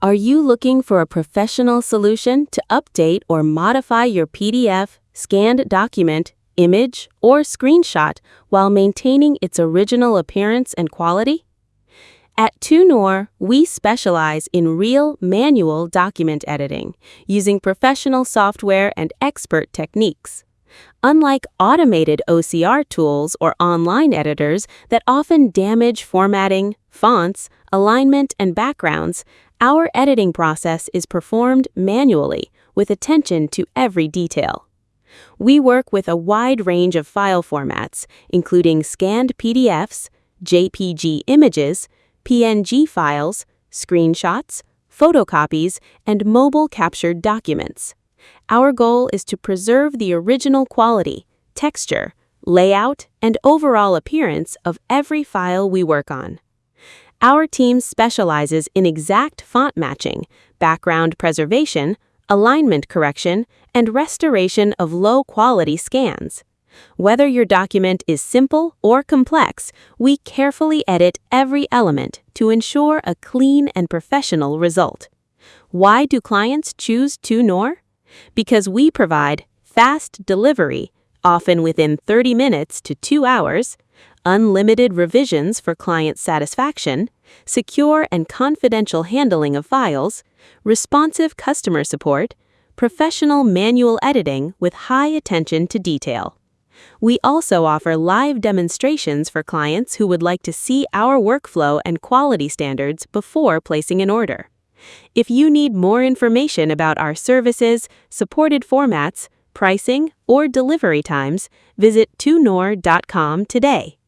Are you looking for a professional solution to update or modify your PDF, scanned document, image, or screenshot while maintaining its original appearance and quality? At TwoNor, we specialize in real manual document editing, using professional software and expert techniques. Unlike automated OCR tools or online editors that often damage formatting, fonts, alignment, and backgrounds, our editing process is performed manually with attention to every detail. We work with a wide range of file formats, including scanned PDFs, JPG images, PNG files, screenshots, photocopies, and mobile captured documents. Our goal is to preserve the original quality, texture, layout, and overall appearance of every file we work on. Our team specializes in exact font matching, background preservation, alignment correction, and restoration of low-quality scans. Whether your document is simple or complex, we carefully edit every element to ensure a clean and professional result. Why do clients choose TwoNor? Because we provide fast delivery, often within 30 minutes to 2 hours, unlimited revisions for client satisfaction, secure and confidential handling of files, responsive customer support, professional manual editing with high attention to detail. We also offer live demonstrations for clients who would like to see our workflow and quality standards before placing an order. If you need more information about our services, supported formats, pricing, or delivery times, visit TwoNor.com today.